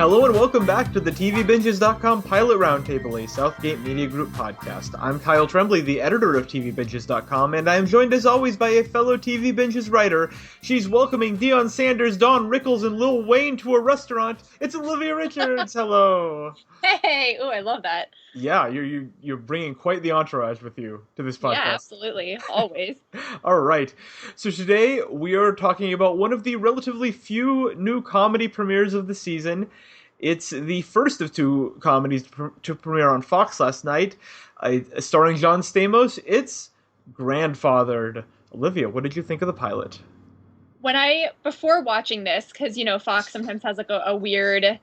Hello and welcome back to the TVBinges.com Pilot Roundtable, a Southgate Media Group podcast. I'm Kyle Tremblay, the editor of TVBinges.com, and I am joined as always by a fellow TV Binges writer. She's welcoming Deion Sanders, Don Rickles, and Lil Wayne to a restaurant. It's Olivia Richards. Hello. Hey, ooh, I love that. Yeah, you're bringing quite the entourage with you to this podcast. Yeah, absolutely. Always. All right. So today we are talking about one of the relatively few new comedy premieres of the season. It's the first of two comedies to premiere on Fox last night, starring John Stamos. It's Grandfathered. Olivia, what did you think of the pilot? Before watching this, because, Fox sometimes has like a weird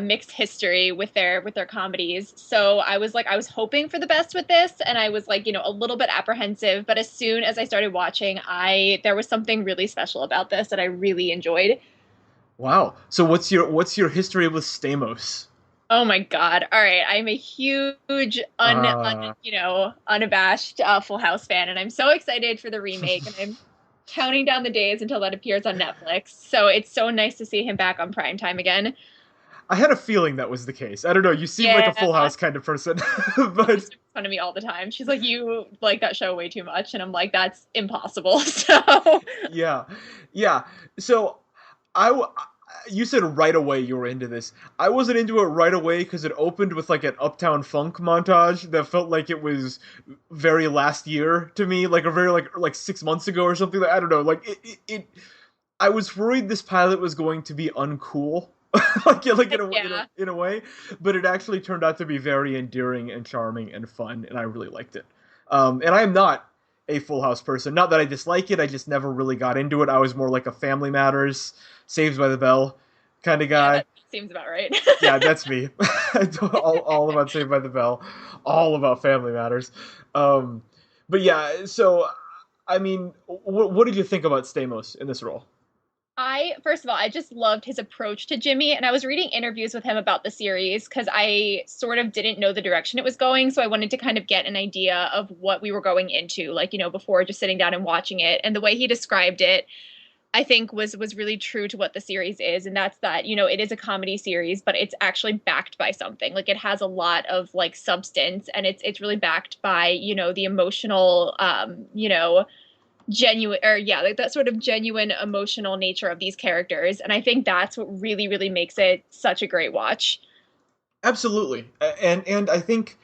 mixed history with their comedies. So I was hoping for the best with this, and I was a little bit apprehensive, but as soon as I started watching, there was something really special about this that I really enjoyed. Wow. So what's your history with Stamos? Oh my God. All right. I'm a huge, unabashed Full House fan, and I'm so excited for the remake, and I'm counting down the days until that appears on Netflix. So it's so nice to see him back on primetime again. I had a feeling that was the case. I don't know. You seem like a Full House kind of person, but she's fun of me all the time. She's like, "You like that show way too much," and I'm like, "That's impossible." So yeah. So you said right away you were into this. I wasn't into it right away because it opened with like an Uptown Funk montage that felt like it was very last year to me, like a very like 6 months ago or something. I don't know. Like it I was worried this pilot was going to be uncool. In a way, but it actually turned out to be very endearing and charming and fun, and I really liked it. And I am not a Full House person. Not that I dislike it, I just never really got into it. I was more like a Family Matters, Saved by the Bell kind of guy. Yeah, that seems about right. Yeah, that's me. all about Saved by the Bell, all about Family Matters. But yeah, so I mean, what did you think about Stamos in this role? First of all, I just loved his approach to Jimmy, and I was reading interviews with him about the series because I sort of didn't know the direction it was going, so I wanted to kind of get an idea of what we were going into, before just sitting down and watching it. And the way he described it, I think was really true to what the series is, and that's that, it is a comedy series, but it's actually backed by something. Like, it has a lot of substance, and it's really backed by, the emotional, genuine, or yeah, like that sort of genuine emotional nature of these characters. And I think that's what really, really makes it such a great watch. Absolutely. And I think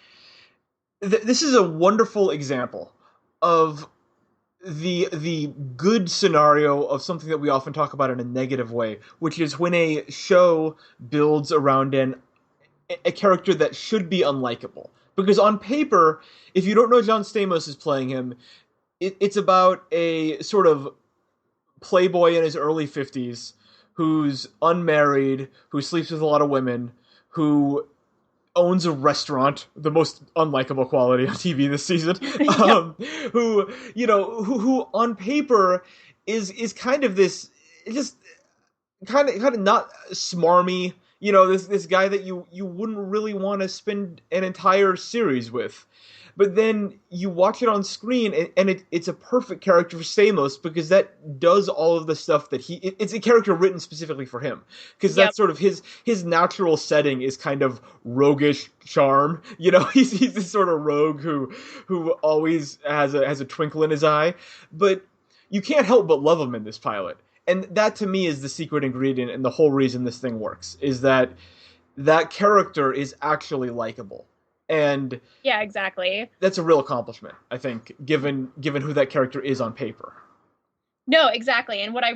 this is a wonderful example of the good scenario of something that we often talk about in a negative way, which is when a show builds around a character that should be unlikable. Because on paper, if you don't know John Stamos is playing him, it's about a sort of playboy in his early 50s who's unmarried, who sleeps with a lot of women, who owns a restaurant, the most unlikable quality on TV this season, who on paper is kind of this, just kind of not smarmy, this guy that you wouldn't really want to spend an entire series with. But then you watch it on screen, and it's a perfect character for Stamos because that does all of the stuff that it's a character written specifically for him. Because that's sort of his natural setting is kind of roguish charm. He's this sort of rogue who always has a twinkle in his eye. But you can't help but love him in this pilot. And that to me is the secret ingredient and the whole reason this thing works, is that character is actually likable. And yeah, exactly. That's a real accomplishment, I think, given who that character is on paper. No, exactly. And what I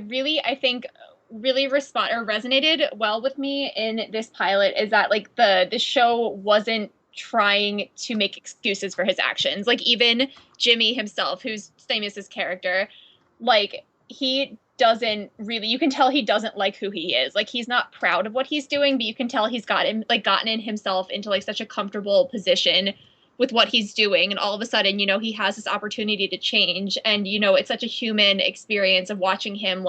think really resonated well with me in this pilot is that the show wasn't trying to make excuses for his actions. Like, even Jimmy himself, who's Stamos' character, he doesn't really, you can tell he doesn't like who he is. Like, he's not proud of what he's doing, but you can tell he's gotten in himself into such a comfortable position with what he's doing, and all of a sudden, he has this opportunity to change. And it's such a human experience of watching him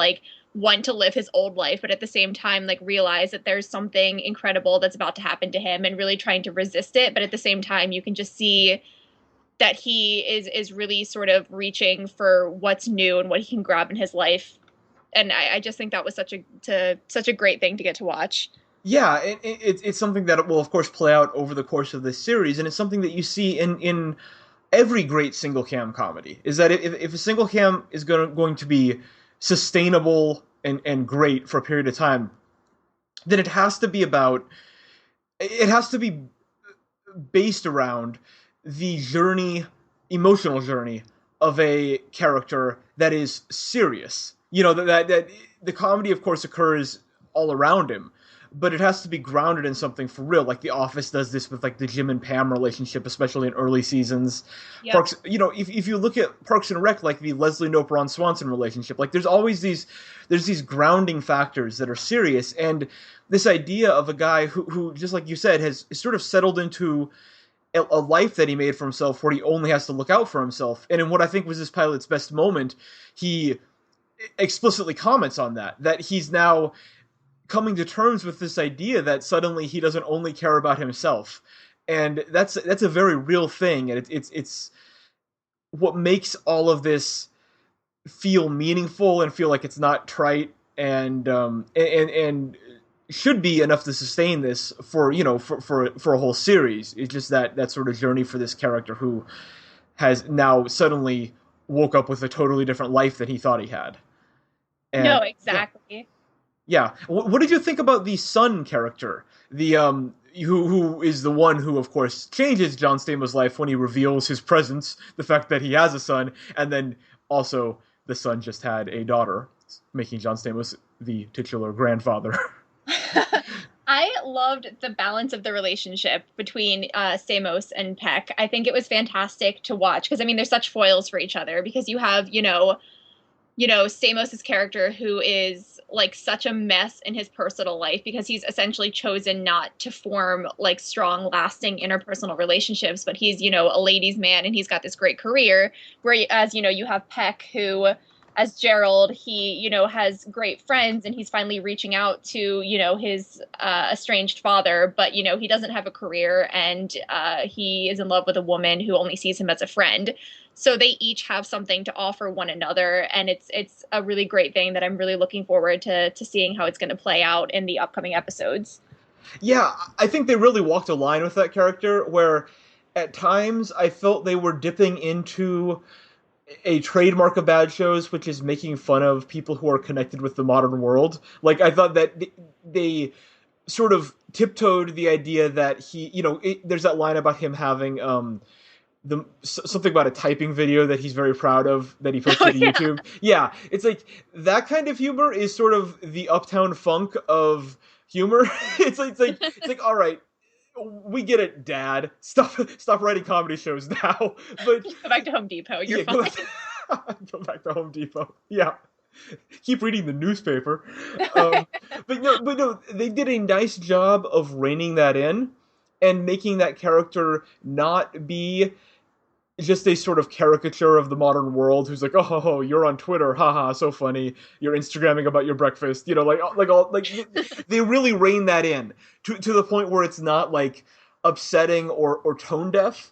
want to live his old life, but at the same time realize that there's something incredible that's about to happen to him, and really trying to resist it. But at the same time, you can just see that he is really sort of reaching for what's new and what he can grab in his life. And I just think that was such a great thing to get to watch. Yeah, it's something that will of course play out over the course of this series, and it's something that you see in every great single cam comedy. Is that if a single cam is going to be sustainable and great for a period of time, then it has to be based around the journey, emotional journey of a character that is serious. You know that the comedy, of course, occurs all around him, but it has to be grounded in something for real. Like The Office does this with like the Jim and Pam relationship, especially in early seasons. Yep. Parks, if you look at Parks and Rec, like the Leslie Knope Ron Swanson relationship, like there's these grounding factors that are serious, and this idea of a guy who just like you said has sort of settled into a life that he made for himself where he only has to look out for himself. And in what I think was this pilot's best moment, he explicitly comments on that he's now coming to terms with this idea that suddenly he doesn't only care about himself. And that's a very real thing, and it's what makes all of this feel meaningful and feel like it's not trite and should be enough to sustain this for for a whole series. It's just that sort of journey for this character who has now suddenly woke up with a totally different life than he thought he had. No, And yeah, exactly. yeah. What did you think about the son character? The who is the one who, of course, changes John Stamos' life when he reveals his presence, the fact that he has a son, and then also the son just had a daughter, making John Stamos the titular grandfather. I loved the balance of the relationship between Stamos and Peck. I think it was fantastic to watch because I mean they're such foils for each other because you have, Stamos's character who is like such a mess in his personal life because he's essentially chosen not to form like strong, lasting interpersonal relationships, but he's, a ladies' man and he's got this great career. Whereas, you have Peck who as Gerald, he, has great friends and he's finally reaching out to, his estranged father, but, he doesn't have a career and he is in love with a woman who only sees him as a friend. So they each have something to offer one another, and it's a really great thing that I'm really looking forward to seeing how it's going to play out in the upcoming episodes. Yeah, I think they really walked a line with that character where at times I felt they were dipping into a trademark of bad shows, which is making fun of people who are connected with the modern world. Like I thought that they sort of tiptoed the idea that there's that line about him having something about a typing video that he's very proud of that he Oh posted to yeah. YouTube. Yeah, it's like that kind of humor is sort of the Uptown Funk of humor. It's like all right, we get it, Dad. Stop writing comedy shows now. But Go back to Home Depot. You're yeah, fine. go back to Home Depot. Yeah, keep reading the newspaper. Um, but no, they did a nice job of reining that in and making that character not be just a sort of caricature of the modern world who's like, oh, you're on Twitter, haha, so funny. You're Instagramming about your breakfast, they really rein that in to the point where it's not like upsetting or tone deaf.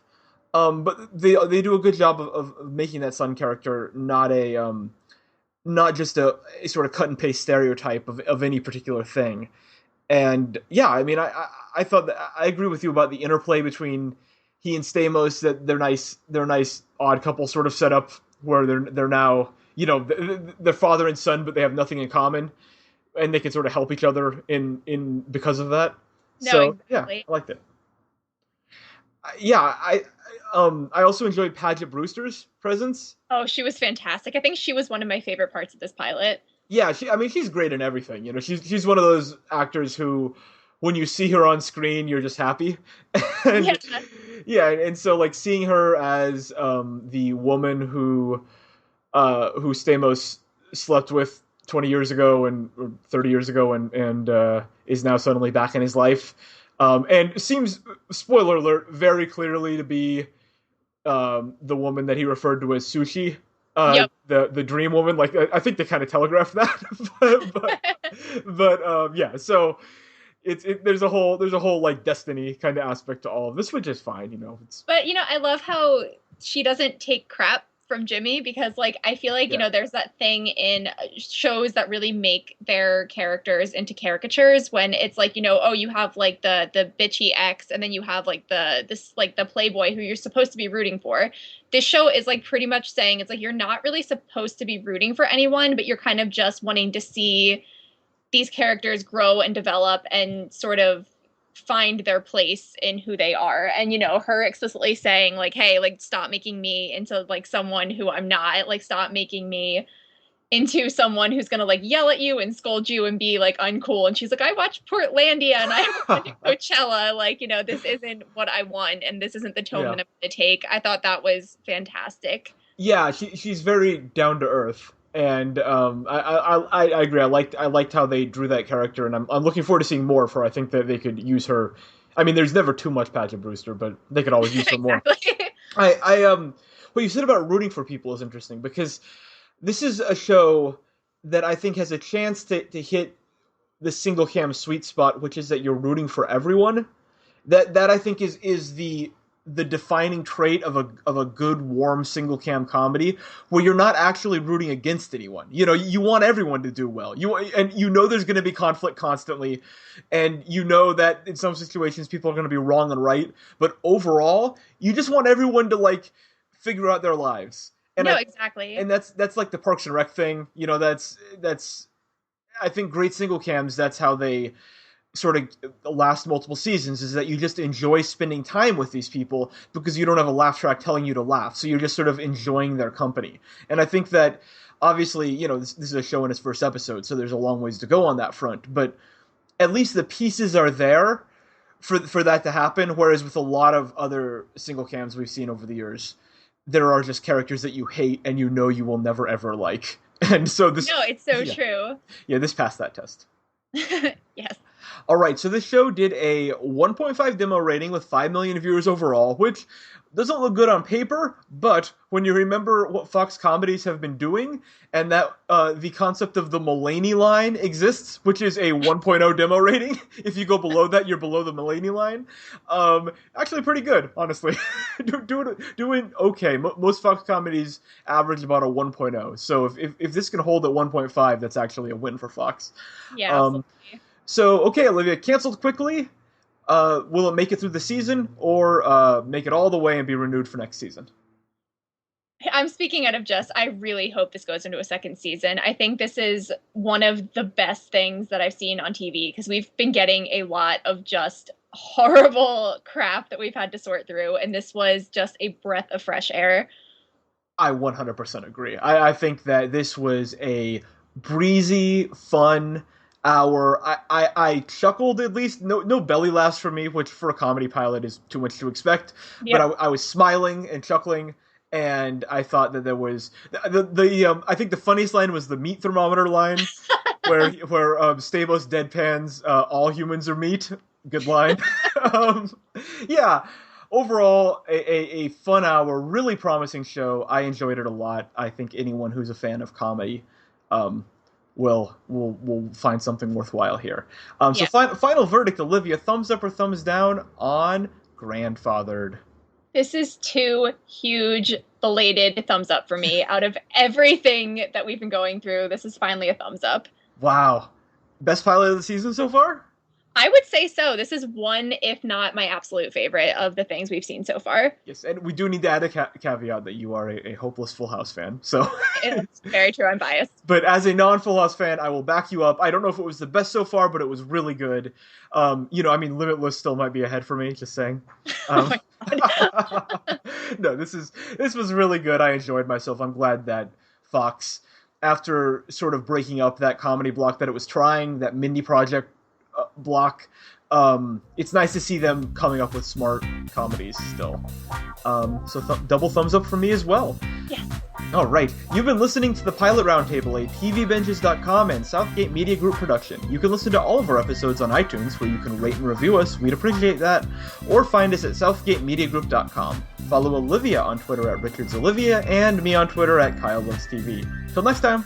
But they do a good job of making that son character not just a sort of cut and paste stereotype of any particular thing. And yeah, I mean, I thought that I agree with you about the interplay between he and Stamos, that they're a nice odd couple sort of setup where they're now they're father and son, but they have nothing in common, and they can sort of help each other in because of that. No, So yeah, exactly. I liked it. Yeah, I also enjoyed Paget Brewster's presence. Oh, she was fantastic. I think she was one of my favorite parts of this pilot. Yeah, I mean, she's great in everything. She's one of those actors who, when you see her on screen, you're just happy. Yeah. And yeah, and so like seeing her as the woman who Stamos slept with 20 years ago and or 30 years ago and is now suddenly back in his life. And seems, spoiler alert, very clearly to be the woman that he referred to as Sushi, Yep. the dream woman. Like I think they kind of telegraphed that, but yeah. So there's a whole like destiny kind of aspect to all of this, which is fine. It's But I love how she doesn't take crap from Jimmy, because like I feel like, you Yeah. know, there's that thing in shows that really make their characters into caricatures when it's like, you know, oh, you have like the bitchy ex, and then you have like the playboy who you're supposed to be rooting for. This show is like pretty much saying it's like you're not really supposed to be rooting for anyone, but you're kind of just wanting to see these characters grow and develop and sort of find their place in who they are. And, you know, her explicitly saying like, hey, like, stop making me into like someone who I'm not, like, stop making me into someone who's gonna like yell at you and scold you and be like uncool. And she's like, I watched Portlandia and I went to Coachella. Like, you know, this isn't what I want, and this isn't the tone Yeah. that I'm gonna take. I thought that was fantastic. Yeah, she's very down to earth, and I agree. I liked how they drew that character, and I'm looking forward to seeing more of her. I think that they could use her. I mean, there's never too much Paget Brewster, but they could always use her more. Exactly. What you said about rooting for people is interesting, because this is a show that I think has a chance to hit the single cam sweet spot, which is that you're rooting for everyone. That I think is the defining trait of a good warm single cam comedy, where you're not actually rooting against anyone. You know, you want everyone to do well. You know there's going to be conflict constantly, and you know that in some situations people are going to be wrong and right, but overall you just want everyone to like figure out their lives. And No, exactly. and that's like the Parks and Rec thing. You know, that's I think great single cams, that's how they sort of last multiple seasons, is that you just enjoy spending time with these people because you don't have a laugh track telling you to laugh. So you're just sort of enjoying their company. And I think that obviously, you know, this is a show in its first episode, so there's a long ways to go on that front, but at least the pieces are there for that to happen. Whereas with a lot of other single cams we've seen over the years, there are just characters that you hate and you know you will never ever like. And so this No, it's so yeah. true. Yeah, this passed that test. Yes. All right, so this show did a 1.5 demo rating with 5 million viewers overall, which doesn't look good on paper, but when you remember what Fox comedies have been doing, and that the concept of the Mulaney line exists, which is a 1.0 demo rating. If you go below that, you're below the Mulaney line. Actually pretty good, honestly. Doing okay. Most Fox comedies average about a 1.0, so if this can hold at 1.5, that's actually a win for Fox. Yeah, absolutely. So, okay, Olivia, canceled quickly. Will it make it through the season, or make it all the way and be renewed for next season? I'm speaking out of just, I really hope this goes into a second season. I think this is one of the best things that I've seen on TV, because we've been getting a lot of just horrible crap that we've had to sort through, and this was just a breath of fresh air. I 100% agree. I think that this was a breezy, fun hour. I chuckled, at least. No belly laughs for me, which for a comedy pilot is too much to expect. Yep. But I was smiling and chuckling, and I thought that there was the I think the funniest line was the meat thermometer line, where Stamos deadpans, all humans are meat. Good line. Yeah. Overall, a fun hour, really promising show. I enjoyed it a lot. I think anyone who's a fan of comedy will find something worthwhile here. So final verdict, Olivia, thumbs up or thumbs down on Grandfathered? This is 2 huge belated thumbs up for me. Out of everything that we've been going through, this is finally a thumbs up. Wow. Best pilot of the season so far? I would say so. This is one, if not my absolute favorite of the things we've seen so far. Yes, and we do need to add a caveat that you are a hopeless Full House fan. So It's very true. I'm biased. But as a non-Full House fan, I will back you up. I don't know if it was the best so far, but it was really good. You know, I mean, Limitless still might be ahead for me, just saying. Oh my God. No, this was really good. I enjoyed myself. I'm glad that Fox, after sort of breaking up that comedy block that it was trying, that Mindy Project block, it's nice to see them coming up with smart comedies still. So double thumbs up for me as well. Yes. All right, you've been listening to the Pilot Roundtable, a TVBenches.com and Southgate Media Group production. You can listen to all of our episodes on iTunes, where you can rate and review us. We'd appreciate that. Or find us at southgatemediagroup.com. Follow Olivia on Twitter at RichardsOlivia, and me on Twitter at KyleLovesTV. Till next time.